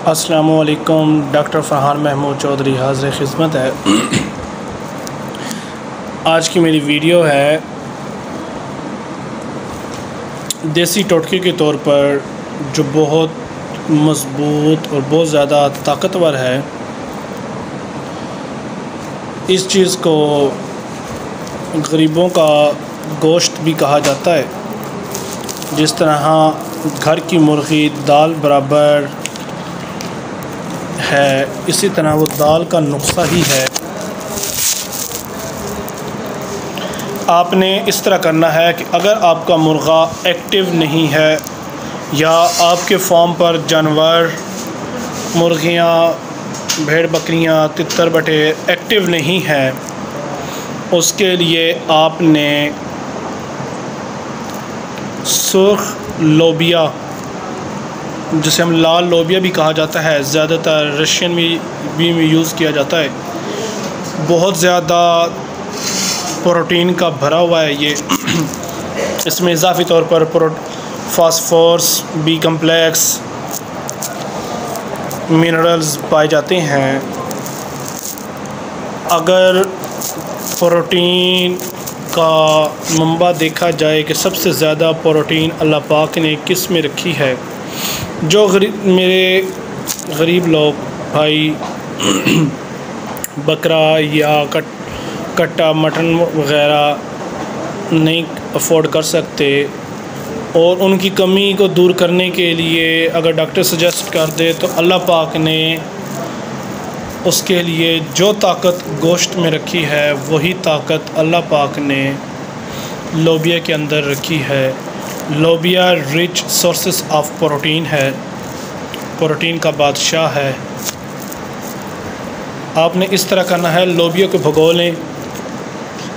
अस्सलामुअलैकुम। डॉक्टर फ़रहान महमूद चौधरी हाज़िर खिदमत है। आज की मेरी वीडियो है देसी टोटके के तौर पर जो बहुत मज़बूत और बहुत ज़्यादा ताकतवर है। इस चीज़ को गरीबों का गोश्त भी कहा जाता है। जिस तरह घर की मुर्गी दाल बराबर है, इसी तरह वो दाल का नुस्खा ही है। आपने इस तरह करना है कि अगर आपका मुर्गा एक्टिव नहीं है या आपके फार्म पर जानवर मुर्गियाँ, भेड़ बकरियाँ, तितर बटेर एक्टिव नहीं है, उसके लिए आपने सुर्ख लोबिया, जिसे हम लाल लोबिया भी कहा जाता है, ज़्यादातर रशियन भी में यूज़ किया जाता है। बहुत ज़्यादा प्रोटीन का भरा हुआ है ये। इसमें इजाफ़ी तौर पर फास्फोरस, बी कम्प्लेक्स, मिनरल्स पाए जाते हैं। अगर प्रोटीन का मंबा देखा जाए कि सबसे ज़्यादा प्रोटीन अल्लाह पाक ने किस में रखी है, जो मेरे गरीब लोग भाई बकरा या कट्टा मटन वग़ैरह नहीं अफोर्ड कर सकते और उनकी कमी को दूर करने के लिए अगर डॉक्टर सजेस्ट कर दे तो अल्लाह पाक ने उसके लिए जो ताकत गोश्त में रखी है वही ताकत अल्लाह पाक ने लोबिया के अंदर रखी है। लोबिया रिच सोर्सेस ऑफ प्रोटीन है, प्रोटीन का बादशाह है। आपने इस तरह करना है, लोबिया को भिगो लें।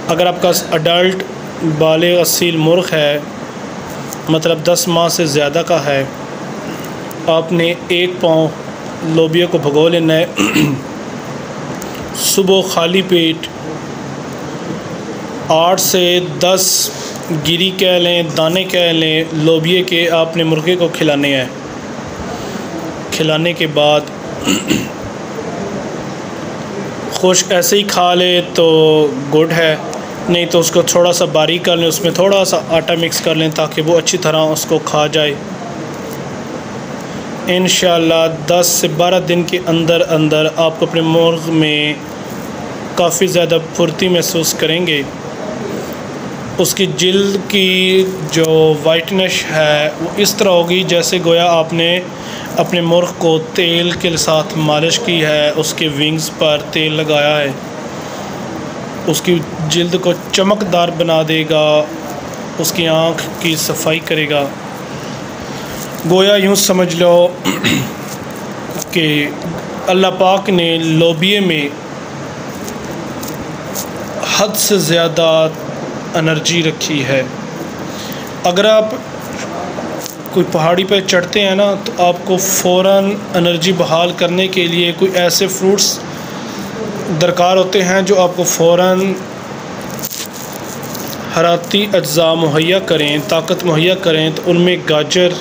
अगर आपका अडल्ट बालिग असील मुर्ग है, मतलब 10 माह से ज़्यादा का है, आपने 1 पाव लोबिया को भिगो लेना है। सुबह खाली पेट 8 से 10 गिरी कह लें, दाने कह लें, लोबिया के आपने मुर्गे को खिलाने हैं। खिलाने के बाद खुश्क ऐसे ही खा ले तो गुड है, नहीं तो उसको थोड़ा सा बारीक कर लें, उसमें थोड़ा सा आटा मिक्स कर लें ताकि वो अच्छी तरह उसको खा जाए। इंशाअल्लाह 10 से 12 दिन के अंदर अंदर आप अपने मुर्ग में काफ़ी ज़्यादा फुर्ती महसूस करेंगे। उसकी जिल्द की जो वाइटनेस है वो इस तरह होगी जैसे गोया आपने अपने मुर्ग को तेल के साथ मालिश की है, उसके विंग्स पर तेल लगाया है। उसकी जिल्द को चमकदार बना देगा, उसकी आँख की सफाई करेगा। गोया यूँ समझ लो कि अल्लाह पाक ने लोबिये में हद से ज़्यादा एनर्जी रखी है। अगर आप कोई पहाड़ी पर चढ़ते हैं ना, तो आपको फ़ौरन एनर्जी बहाल करने के लिए कोई ऐसे फ्रूट्स दरकार होते हैं जो आपको फ़ौरन हरारती अज्जा मुहैया करें, ताकत मुहैया करें। तो उनमें गाजर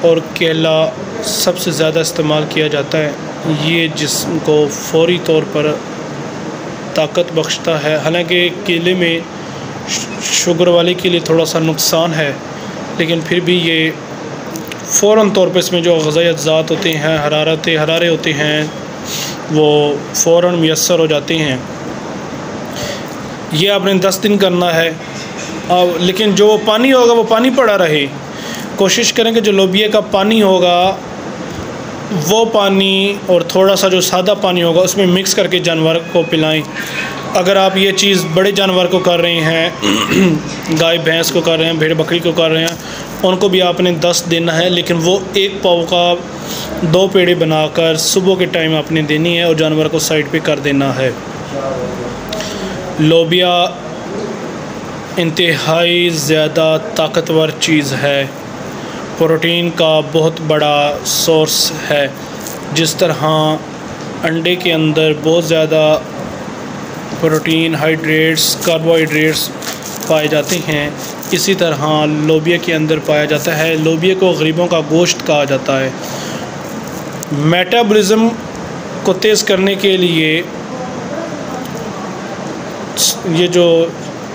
और केला सबसे ज़्यादा इस्तेमाल किया जाता है। ये जिस्म को फ़ौरी तौर पर ताकत बख्शता है। हालांकि केले में शुगर वाले के लिए थोड़ा सा नुकसान है, लेकिन फिर भी ये फ़ौरन तौर पर इसमें जो ग़िज़ाई अज़्ज़ात होते हैं, हरारे होते हैं, वो फ़ौरन मुयस्सर हो जाते हैं। ये आपने 10 दिन करना है। लेकिन जो पानी होगा वो पानी पड़ा रहे। कोशिश करें कि जो लोबिया का पानी होगा वो पानी और थोड़ा सा जो सादा पानी होगा उसमें मिक्स करके जानवर को पिलाएं। अगर आप ये चीज़ बड़े जानवर को कर रहे हैं, गाय भैंस को कर रहे हैं, भेड़ बकरी को कर रहे हैं, उनको भी आपने 10 देना है। लेकिन वो 1 पाव का 2 पेड़े बनाकर सुबह के टाइम आपने देनी है और जानवर को साइड पे कर देना है। लोबिया इंतहाई ज़्यादा ताकतवर चीज़ है, प्रोटीन का बहुत बड़ा सोर्स है। जिस तरह अंडे के अंदर बहुत ज़्यादा प्रोटीन, हाइड्रेट्स, कार्बोहाइड्रेट्स पाए जाते हैं, इसी तरह लोबिया के अंदर पाया जाता है। लोबिया को गरीबों का गोश्त कहा जाता है। मेटाबॉलिज्म को तेज़ करने के लिए ये जो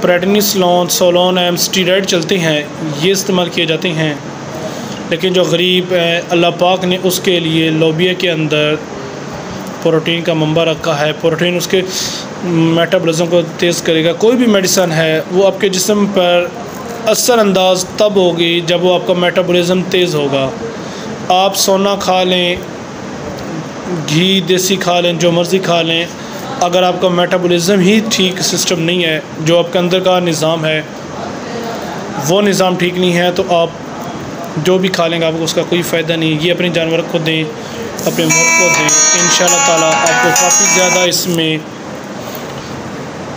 प्रेडनिसोलोन, सोलोन स्टीरॉयड चलते हैं, ये इस्तेमाल किए जाते हैं। लेकिन जो गरीब है, अल्लाह पाक ने उसके लिए लोबिया के अंदर प्रोटीन का मंबा रखा है। प्रोटीन उसके मेटाबॉलिज्म को तेज़ करेगा। कोई भी मेडिसन है वो आपके जिस्म पर असरअंदाज तब होगी जब वो आपका मेटाबॉलिज्म तेज़ होगा। आप सोना खा लें, घी देसी खा लें, जो मर्ज़ी खा लें, अगर आपका मेटाबॉलिज्म ही ठीक सिस्टम नहीं है, जो आपके अंदर का निज़ाम है वो निज़ाम ठीक नहीं है, तो आप जो भी खा लेंगे आपको उसका कोई फ़ायदा नहीं। ये अपने जानवर को दें, अपने मुल्क को दें, इंशाअल्लाह ताला आपको काफ़ी ज़्यादा इसमें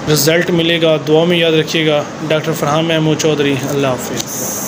रिज़ल्ट मिलेगा। दुआ में याद रखिएगा। डॉक्टर फरहान महमूद चौधरी। अल्लाह हाफ़िज़।